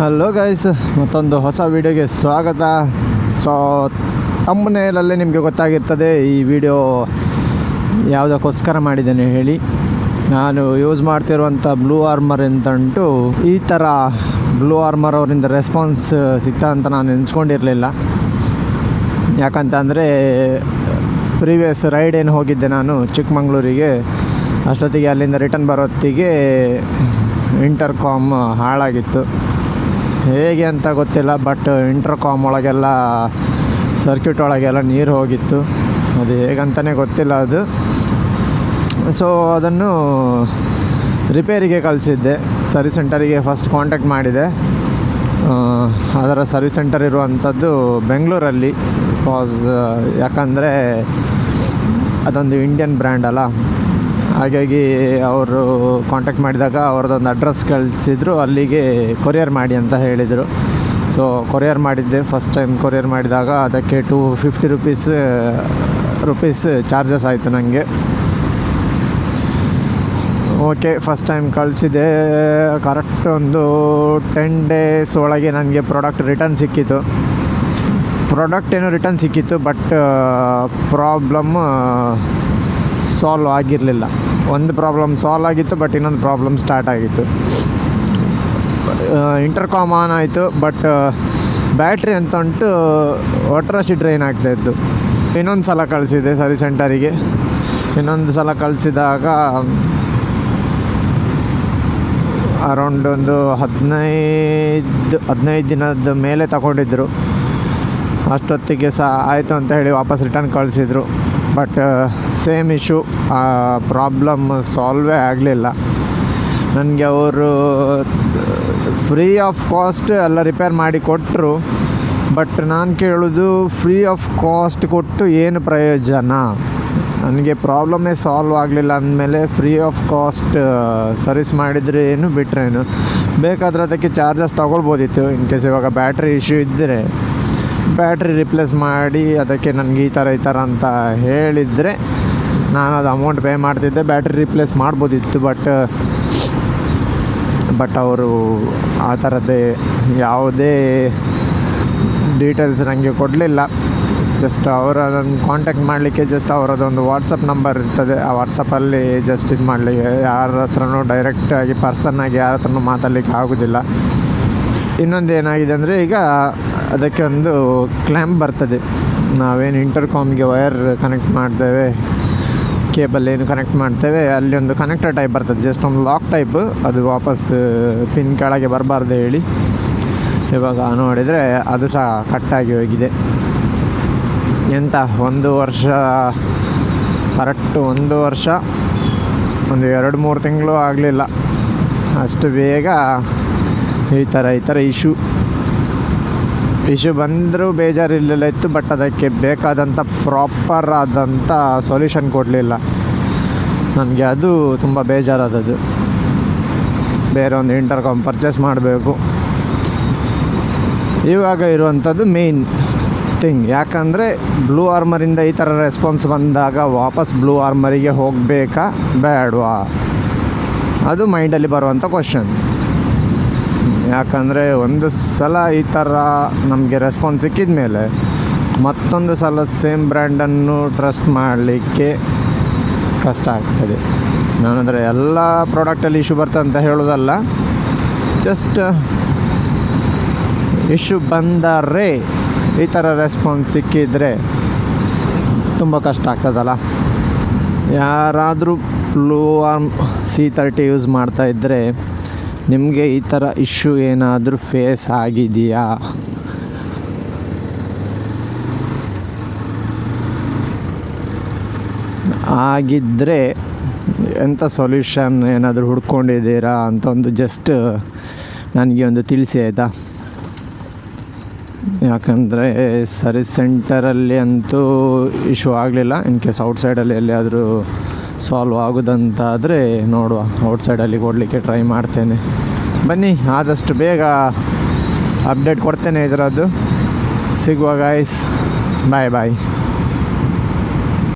Hello guys, ಮತ್ತೊಂದು ಹೊಸ ವಿಡಿಯೋಗೆ ಸ್ವಾಗತ. ಸೊ ಥಂಬ್ನೇಲಲ್ಲೇ ನಿಮಗೆ ಗೊತ್ತಾಗಿರ್ತದೆ ಈ ವಿಡಿಯೋ ಯಾವುದಕ್ಕೋಸ್ಕರ ಮಾಡಿದ್ದೇನೆ ಹೇಳಿ. ನಾನು ಯೂಸ್ ಮಾಡ್ತಿರುವಂಥ ಬ್ಲೂ ಆರ್ಮರ್ ಅಂತ ಉಂಟು. ಈ ಥರ ಬ್ಲೂ ಆರ್ಮರ್ ಅವರಿಂದ ರೆಸ್ಪಾನ್ಸ್ ಸಿಗ್ತಾ ಅಂತ ನಾನು ನೆನೆಸ್ಕೊಂಡಿರಲಿಲ್ಲ. ಯಾಕಂತಂದರೆ ಪ್ರೀವಿಯಸ್ ರೈಡ್ ಏನು ಹೋಗಿದ್ದೆ ನಾನು ಚಿಕ್ಕಮಂಗ್ಳೂರಿಗೆ, ಅಷ್ಟೊತ್ತಿಗೆ ಅಲ್ಲಿಂದ ರಿಟರ್ನ್ ಬರೋತ್ತಿಗೆ ಇಂಟರ್ಕಾಮ್ ಹಾಳಾಗಿತ್ತು. ಹೇಗೆ ಅಂತ ಗೊತ್ತಿಲ್ಲ, ಬಟ್ ಇಂಟರ್ಕಾಮ್ ಒಳಗೆಲ್ಲ ಸರ್ಕ್ಯೂಟ್ ಒಳಗೆಲ್ಲ ನೀರು ಹೋಗಿತ್ತು. ಅದು ಹೇಗಂತಲೇ ಗೊತ್ತಿಲ್ಲ ಅದು. ಸೊ ಅದನ್ನು ರಿಪೇರಿಗೆ ಕಳಿಸಿದ್ದೆ. ಸರ್ವಿಸ್ ಸೆಂಟರಿಗೆ ಫಸ್ಟ್ ಕಾಂಟ್ಯಾಕ್ಟ್ ಮಾಡಿದೆ. ಅದರ ಸರ್ವಿಸ್ ಸೆಂಟರ್ ಇರುವಂಥದ್ದು ಬೆಂಗಳೂರಲ್ಲಿ. ಯಾಕಂದರೆ ಅದೊಂದು ಇಂಡಿಯನ್ ಬ್ರ್ಯಾಂಡ್ ಅಲ್ಲ, ಹಾಗಾಗಿ ಅವರು ಕಾಂಟ್ಯಾಕ್ಟ್ ಮಾಡಿದಾಗ ಅವ್ರದ್ದೊಂದು ಅಡ್ರೆಸ್ ಕಳಿಸಿದ್ರು, ಅಲ್ಲಿಗೆ ಕೊರಿಯರ್ ಮಾಡಿ ಅಂತ ಹೇಳಿದರು. ಸೊ ಕೊರಿಯರ್ ಮಾಡಿದ್ದೆ. ಫಸ್ಟ್ ಟೈಮ್ ಕೊರಿಯರ್ ಮಾಡಿದಾಗ ಅದಕ್ಕೆ 250 ರುಪೀಸ್ ಚಾರ್ಜಸ್ ಆಯಿತು ನನಗೆ. ಓಕೆ, ಫಸ್ಟ್ ಟೈಮ್ ಕಳಿಸಿದೆ. ಕರೆಕ್ಟ್ ಒಂದು 10 ಡೇಸ್ ಒಳಗೆ ನನಗೆ ಪ್ರಾಡಕ್ಟ್ ರಿಟರ್ನ್ ಸಿಕ್ಕಿತ್ತು. ಪ್ರಾಡಕ್ಟ್ ಏನೋ ರಿಟರ್ನ್ ಸಿಕ್ಕಿತ್ತು, ಬಟ್ ಪ್ರಾಬ್ಲಮ್ ಸಾಲ್ವ್ ಆಗಿರಲಿಲ್ಲ. ಒಂದು ಪ್ರಾಬ್ಲಮ್ ಸಾಲ್ವ್ ಆಗಿತ್ತು, ಬಟ್ ಇನ್ನೊಂದು ಪ್ರಾಬ್ಲಮ್ ಸ್ಟಾರ್ಟ್ ಆಗಿತ್ತು. ಇಂಟರ್ಕಾಮ್ ಆನ್ ಆಯಿತು, ಬಟ್ ಬ್ಯಾಟ್ರಿ ಅಂತ ಉಂಟು ಒಟ್ರಾಶಿ ಡ್ರೈನ್ ಆಗ್ತಾಯಿತ್ತು. ಇನ್ನೊಂದು ಸಲ ಕಳಿಸಿದೆ ಸರ್ವಿಸ್ ಸೆಂಟರಿಗೆ. ಇನ್ನೊಂದು ಸಲ ಕಳಿಸಿದಾಗ ಅರೌಂಡ್ ಒಂದು 15 ದಿನದ ಮೇಲೆ ತಗೊಂಡಿದ್ದರು. ಅಷ್ಟೊತ್ತಿಗೆ ಆಯಿತು ಅಂತ ಹೇಳಿ ವಾಪಸ್ ರಿಟರ್ನ್ ಕಳಿಸಿದ್ರು. ಬಟ್ ಸೇಮ್ ಇಶ್ಯೂ, ಪ್ರಾಬ್ಲಮ್ ಸಾಲ್ವೇ ಆಗಲಿಲ್ಲ ನನಗೆ. ಅವರು ಫ್ರೀ ಆಫ್ ಕಾಸ್ಟ್ ಎಲ್ಲ ರಿಪೇರ್ ಮಾಡಿ ಕೊಟ್ಟರು. ಬಟ್ ನಾನು ಕೇಳೋದು, ಫ್ರೀ ಆಫ್ ಕಾಸ್ಟ್ ಕೊಟ್ಟು ಏನು ಪ್ರಯೋಜನ? ನನಗೆ ಪ್ರಾಬ್ಲಮ್ಮೇ ಸಾಲ್ವ್ ಆಗಲಿಲ್ಲ ಅಂದಮೇಲೆ ಫ್ರೀ ಆಫ್ ಕಾಸ್ಟ್ ಸರ್ವಿಸ್ ಮಾಡಿದರೆ ಏನು ಬಿಟ್ರೇನು? ಬೇಕಾದರೆ ಅದಕ್ಕೆ ಚಾರ್ಜಸ್ ತೊಗೊಳ್ಬೋದಿತ್ತು. ಇನ್ ಕೇಸ್ ಇವಾಗ ಬ್ಯಾಟ್ರಿ ಇಶ್ಯೂ ಇದ್ದರೆ ಬ್ಯಾಟ್ರಿ ರಿಪ್ಲೇಸ್ ಮಾಡಿ ಅದಕ್ಕೆ ನನಗೆ ಈ ಥರ ಅಂತ ಹೇಳಿದರೆ ನಾನು ಅದು ಅಮೌಂಟ್ ಪೇ ಮಾಡ್ತಿದ್ದೆ, ಬ್ಯಾಟ್ರಿ ರಿಪ್ಲೇಸ್ ಮಾಡ್ಬೋದಿತ್ತು. ಬಟ್ ಅವರು ಆ ಥರದ್ದೇ ಯಾವುದೇ ಡೀಟೇಲ್ಸ್ ನನಗೆ ಕೊಡಲಿಲ್ಲ. ಜಸ್ಟ್ ಅವರನ್ನು ಕಾಂಟ್ಯಾಕ್ಟ್ ಮಾಡಲಿಕ್ಕೆ ಜಸ್ಟ್ ಅವರದೊಂದು ವಾಟ್ಸಪ್ ನಂಬರ್ ಇರ್ತದೆ, ಆ ವಾಟ್ಸಪ್ಪಲ್ಲಿ ಜಸ್ಟ್ ಇದು ಮಾಡಲಿಕ್ಕೆ, ಯಾರ ಹತ್ರನೂ ಡೈರೆಕ್ಟಾಗಿ ಪರ್ಸನ್ನಾಗಿ ಯಾರ ಹತ್ರನೂ ಮಾತಾಡಲಿಕ್ಕೆ ಆಗೋದಿಲ್ಲ. ಇನ್ನೊಂದು ಏನಾಗಿದೆ ಅಂದರೆ, ಈಗ ಅದಕ್ಕೆ ಒಂದು ಕ್ಲ್ಯಾಂಪ್ ಬರ್ತದೆ. ನಾವೇನು ಇಂಟರ್ಕಾಮ್ಗೆ ವೈರ್ ಕನೆಕ್ಟ್ ಮಾಡ್ತೇವೆ, ಕೇಬಲ್ ಏನು ಕನೆಕ್ಟ್ ಮಾಡ್ತೇವೆ, ಅಲ್ಲಿ ಒಂದು ಕನೆಕ್ಟರ್ ಟೈಪ್ ಬರ್ತದೆ, ಜಸ್ಟ್ ಒಂದು ಲಾಕ್ ಟೈಪ್. ಅದು ವಾಪಸ್ ಪಿನ್ ಕೆಳಗೆ ಬರಬಾರ್ದು ಹೇಳಿ ಇವಾಗ ನೋಡಿದರೆ ಅದು ಸಹ ಕಟ್ಟಾಗಿ ಹೋಗಿದೆ. ಎಂತ 1 ವರ್ಷ, ಕರೆಕ್ಟ್ 1 ವರ್ಷ, ಒಂದು 2-3 ತಿಂಗಳು ಆಗಲಿಲ್ಲ, ಅಷ್ಟು ಬೇಗ ಈ ಥರ ಇಶ್ಯೂ ಬಂದರೂ ಬೇಜಾರಿರಲಿಲ್ಲ ಇತ್ತು. ಬಟ್ ಅದಕ್ಕೆ ಬೇಕಾದಂಥ ಪ್ರಾಪರ್ ಆದಂಥ ಸೊಲ್ಯೂಷನ್ ಕೊಡಲಿಲ್ಲ ನನಗೆ. ಅದು ತುಂಬ ಬೇಜಾರಾದದ್ದು. ಬೇರೆ ಒಂದು ಇಂಟರ್ಕಾಮ್ ಪರ್ಚೇಸ್ ಮಾಡಬೇಕು ಇವಾಗ ಇರುವಂಥದ್ದು ಮೇನ್ ಥಿಂಗ್. ಯಾಕಂದರೆ ಬ್ಲೂ ಆರ್ಮರಿಂದ ಈ ಥರ ರೆಸ್ಪಾನ್ಸ್ ಬಂದಾಗ ವಾಪಸ್ ಬ್ಲೂ ಆರ್ಮರಿಗೆ ಹೋಗಬೇಕಾ ಬೇಡವಾ, ಅದು ಮೈಂಡಲ್ಲಿ ಬರುವಂಥ ಕ್ವಶನ್. ಯಾಕಂದರೆ ಒಂದು ಸಲ ಈ ಥರ ನಮಗೆ ರೆಸ್ಪಾನ್ಸ್ ಸಿಕ್ಕಿದ ಮೇಲೆ ಮತ್ತೊಂದು ಸಲ ಸೇಮ್ ಬ್ರ್ಯಾಂಡನ್ನು ಟ್ರಸ್ಟ್ ಮಾಡಲಿಕ್ಕೆ ಕಷ್ಟ ಆಗ್ತದೆ. ನಾನಂದರೆ ಎಲ್ಲ ಪ್ರಾಡಕ್ಟಲ್ಲಿ ಇಶ್ಯೂ ಬರ್ತದೆ ಅಂತ ಹೇಳೋದಲ್ಲ, ಜಸ್ಟ್ ಇಶ್ಯೂ ಬಂದರೆ ಈ ಥರ ರೆಸ್ಪಾನ್ಸ್ ಸಿಕ್ಕಿದರೆ ತುಂಬ ಕಷ್ಟ ಆಗ್ತದಲ್ಲ. ಯಾರಾದರೂ ಬ್ಲೂ ಆರ್ಮ್ C30 ಯೂಸ್ ಮಾಡ್ತಾಯಿದ್ದರೆ ನಿಮಗೆ ಈ ಥರ ಇಶ್ಯೂ ಏನಾದರೂ ಫೇಸ್ ಆಗಿದೆಯಾ? ಆಗಿದ್ದರೆ ಎಂಥ ಸೊಲ್ಯೂಷನ್ ಏನಾದರೂ ಹುಡ್ಕೊಂಡಿದ್ದೀರಾ ಅಂತ ಒಂದು ಜಸ್ಟ್ ನನಗೆ ಒಂದು ತಿಳಿಸಿ, ಆಯಿತಾ? ಯಾಕಂದರೆ ಸರ್ವಿಸ್ ಸೆಂಟರಲ್ಲಿ ಅಂತೂ ಇಶ್ಯೂ ಆಗಲಿಲ್ಲ. ಇನ್ ಕೇಸ್ ಔಟ್ಸೈಡಲ್ಲಿ ಎಲ್ಲಿಯಾದರೂ ಸಾಲ್ವ್ ಆಗೋದಂತಾದರೆ ನೋಡುವ, ಔಟ್ಸೈಡಲ್ಲಿ ಕೊಡಲಿಕ್ಕೆ ಟ್ರೈ ಮಾಡ್ತೇನೆ. ಬನ್ನಿ, ಆದಷ್ಟು ಬೇಗ ಅಪ್ಡೇಟ್ ಕೊಡ್ತೇನೆ ಇದರದ್ದು. ಸಿಗುವ ಗಾಯ್ಸ್, ಬಾಯ್.